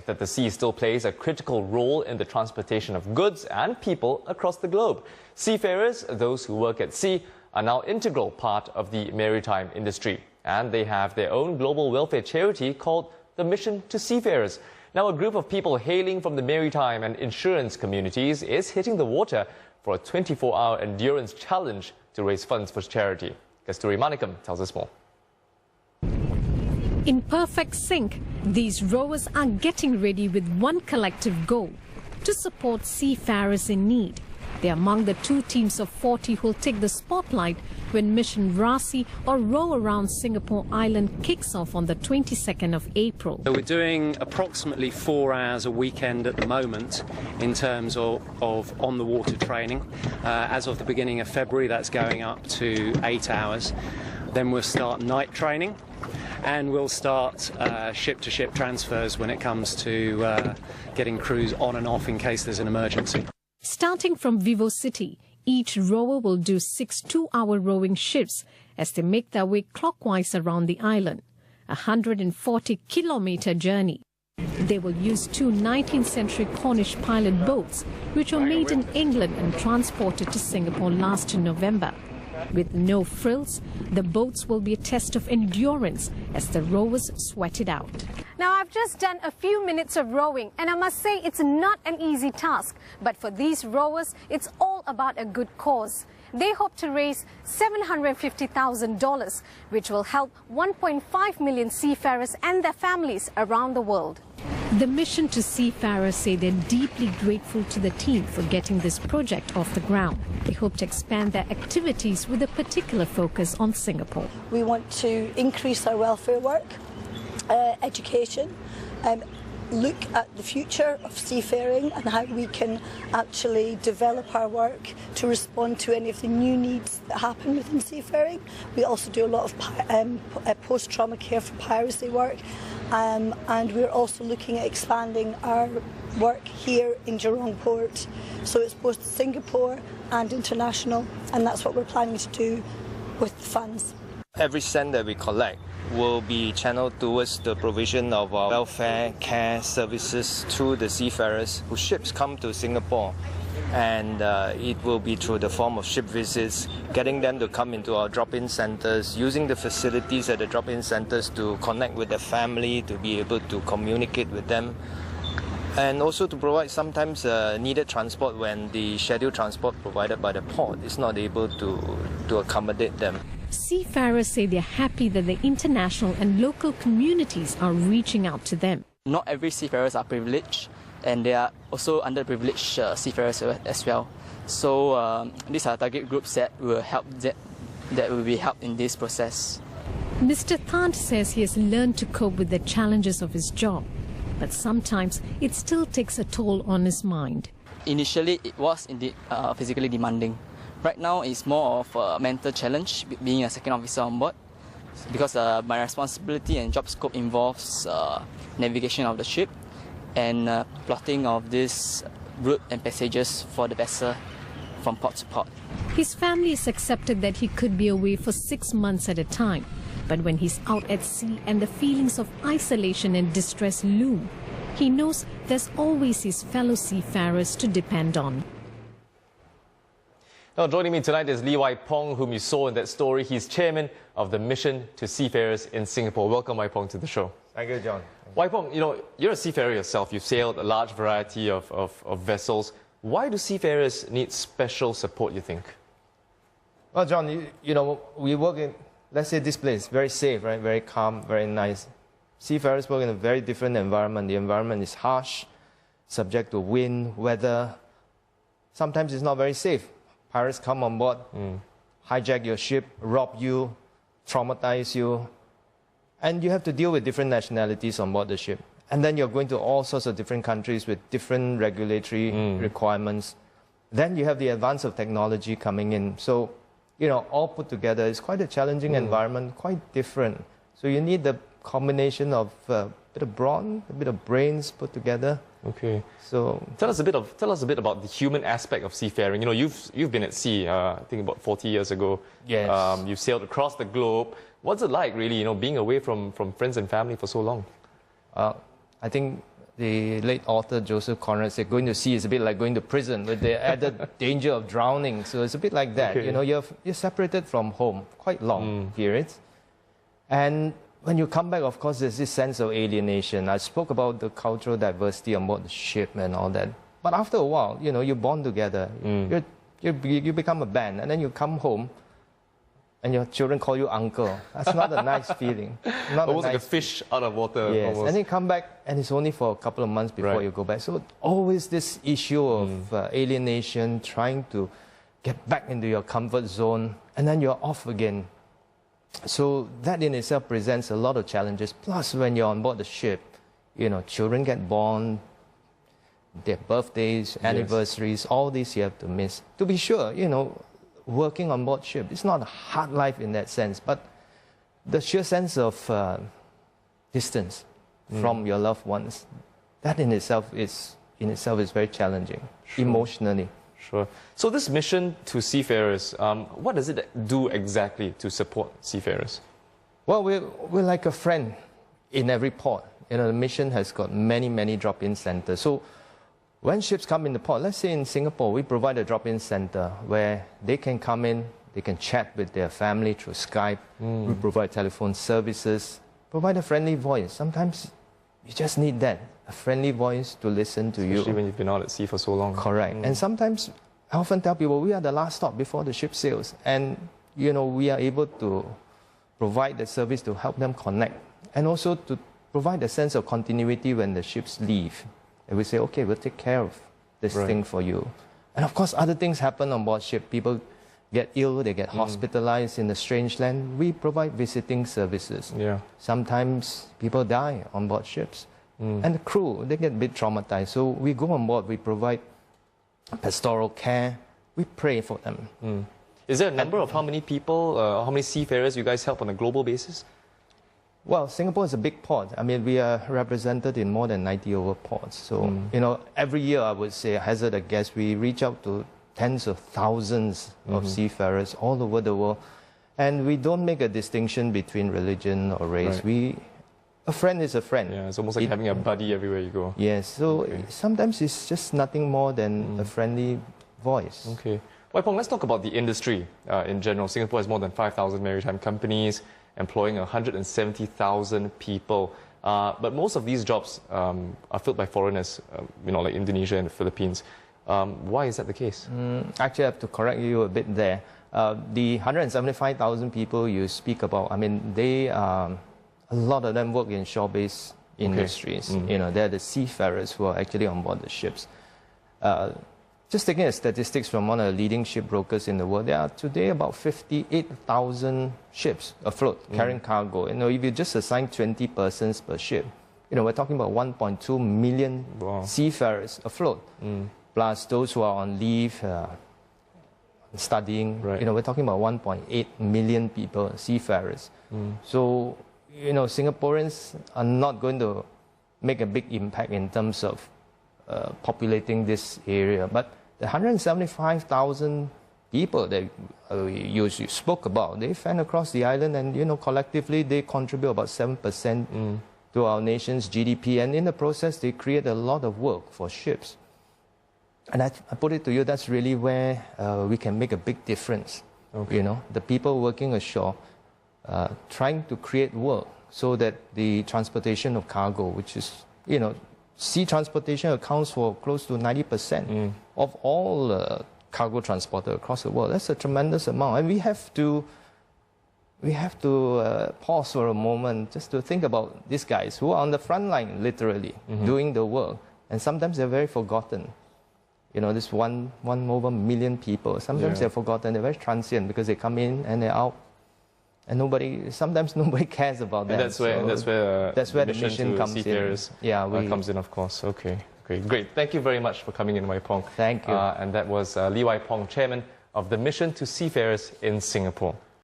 that the sea still plays a critical role in the transportation of goods and people across the globe. Seafarers, those who work at sea, are now an integral part of the maritime industry, and they have their own global welfare charity called the Mission to Seafarers. Now, a group of people hailing from the maritime and insurance communities is hitting the water for a 24-hour endurance challenge to raise funds for charity. Kasturi Manikam tells us more. In perfect sync, these rowers are getting ready with one collective goal: to support seafarers in need. They are among the 2 teams of 40 who will take the spotlight when mission RASI, or Row Around Singapore Island, kicks off on the 22nd of April. So we're doing approximately 4 hours a weekend at the moment in terms of on-the-water training. As of the beginning of February, that's going up to 8 hours. Then we'll start night training, and we'll start ship-to-ship transfers when it comes to getting crews on and off in case there's an emergency. Starting from Vivo City, each rower will do 6 2-hour rowing shifts as they make their way clockwise around the island, a 140-kilometre journey. They will use 2 19th century Cornish pilot boats, which were made in England and transported to Singapore last November. With no frills, the boats will be a test of endurance as the rowers sweat it out. Now, I've just done a few minutes of rowing, and I must say it's not an easy task. But for these rowers, it's all about a good cause. They hope to raise $750,000, which will help 1.5 million seafarers and their families around the world. The Mission to Seafarers say they're deeply grateful to the team for getting this project off the ground. They hope to expand their activities with a particular focus on Singapore. We want to increase our welfare work, education, look at the future of seafaring and how we can actually develop our work to respond to any of the new needs that happen within seafaring. We also do a lot of post-trauma care for piracy work, and we're also looking at expanding our work here in Jurong Port. So it's both Singapore and international, and that's what we're planning to do with the funds. Every cent that we collect will be channeled towards the provision of welfare care services to the seafarers whose ships come to Singapore. And it will be through the form of ship visits, getting them to come into our drop-in centres, using the facilities at the drop-in centres to connect with their family, to be able to communicate with them, and also to provide sometimes needed transport when the scheduled transport provided by the port is not able to accommodate them. Seafarers say they're happy that the international and local communities are reaching out to them. Not every seafarers are privileged, and they are also underprivileged seafarers as well. So these are target groups that will help that will be helped in this process. Mr. Thant says he has learned to cope with the challenges of his job, but sometimes it still takes a toll on his mind. Initially, it was indeed physically demanding. Right now, it's more of a mental challenge, being a second officer on board, because my responsibility and job scope involves navigation of the ship and plotting of this route and passages for the vessel from port to port. His family has accepted that he could be away for 6 months at a time, but when he's out at sea and the feelings of isolation and distress loom, he knows there's always his fellow seafarers to depend on. Now, joining me tonight is Lee Wai Pong, whom you saw in that story. He's chairman of the Mission to Seafarers in Singapore. Welcome, Wai Pong, to the show. Thank you, John. Wai Pong, you know, you're a seafarer yourself. You've sailed a large variety of vessels. Why do seafarers need special support, you think? Well, John, you know, we work in, let's say, this place, very safe, right? Very calm, very nice. Seafarers work in a very different environment. The environment is harsh, subject to wind, weather. Sometimes it's not very safe. Pirates come on board, hijack your ship, rob you, traumatize you, and you have to deal with different nationalities on board the ship. And then you're going to all sorts of different countries with different regulatory requirements. Then you have the advance of technology coming in. So, you know, all put together, it's quite a challenging environment, quite different. So you need the combination of a bit of brawn, a bit of brains put together. Okay. So tell us a bit about the human aspect of seafaring. You know, you've been at sea, I think about 40 years ago. Yes. You've sailed across the globe. What's it like, really, you know, being away from friends and family for so long? I think the late author Joseph Conrad said, going to sea is a bit like going to prison with the added danger of drowning. So it's a bit like that. Okay. You know, you're separated from home quite long periods. And when you come back, of course, there's this sense of alienation. I spoke about the cultural diversity on board the ship and all that. But after a while, you know, you bond together. You become a band, and then you come home, and your children call you uncle. That's not a nice feeling. Not Almost a like nice a fish out of water. Yes, almost. and then you come back, and it's only for a couple of months before you go back. So always this issue of alienation, trying to get back into your comfort zone, and then you're off again. So that in itself presents a lot of challenges. Plus, when you're on board the ship, you know, children get born, their birthdays, anniversaries, all these you have to miss. To be sure, you know, working on board ship, it's not a hard life in that sense, but the sheer sense of distance from your loved ones, that in itself is very challenging, emotionally. Sure. So this mission to seafarers, what does it do exactly to support seafarers? Well, we're like a friend in every port. You know, the mission has got many, many drop-in centers. So when ships come in the port, let's say in Singapore, we provide a drop-in center where they can come in, they can chat with their family through Skype. We provide telephone services, provide a friendly voice. Sometimes you just need that, a friendly voice to listen to you. Especially when you've been out at sea for so long. Correct. And sometimes I often tell people we are the last stop before the ship sails. And, you know, we are able to provide that service to help them connect. And also to provide a sense of continuity when the ships leave. And we say, okay, we'll take care of this thing for you. And of course, other things happen on board ship. People get ill, they get hospitalized in a strange land. We provide visiting services. Yeah. Sometimes people die on board ships. And the crew, they get a bit traumatized. So we go on board, we provide pastoral care, we pray for them. Is there a number of how many people, how many seafarers you guys help on a global basis? Well, Singapore is a big port. I mean, we are represented in more than 90 over ports. So, you know, every year I would say, hazard a guess, we reach out to tens of thousands of seafarers all over the world. And we don't make a distinction between religion or race. A friend is a friend. Yeah, it's almost like having a buddy everywhere you go. Yes, so sometimes it's just nothing more than a friendly voice. Okay. Wai Pong, let's talk about the industry in general. Singapore has more than 5,000 maritime companies, employing 170,000 people. But most of these jobs are filled by foreigners, you know, like Indonesia and the Philippines. Why is that the case? Actually, I have to correct you a bit there. The 175,000 people you speak about, I mean, they a lot of them work in shore-based industries. You know, they're the seafarers who are actually on board the ships. Just taking the statistics from one of the leading shipbrokers in the world, there are today about 58,000 ships afloat carrying cargo. You know, if you just assign 20 persons per ship, you know, we're talking about 1.2 million seafarers afloat, plus those who are on leave, studying. You know, we're talking about 1.8 million people, seafarers. So, you know, Singaporeans are not going to make a big impact in terms of populating this area. But the 175,000 people that you spoke about, they fan across the island, and, you know, collectively they contribute about 7% to our nation's GDP. And in the process, they create a lot of work for ships. And I put it to you, that's really where we can make a big difference. You know, the people working ashore, trying to create work so that the transportation of cargo, which is, you know, sea transportation accounts for close to 90% of all cargo transported across the world. That's a tremendous amount. And we have to pause for a moment just to think about these guys who are on the front line, literally, doing the work. And sometimes they're very forgotten. You know, this one over million people, sometimes they're forgotten. They're very transient because they come in and they're out. And sometimes nobody cares about them. And that's where the mission comes in. Comes in, of course. Okay, great. Thank you very much for coming in, Wai Pong. Thank you. And that was Lee Wai Pong, Chairman of the Mission to Seafarers in Singapore.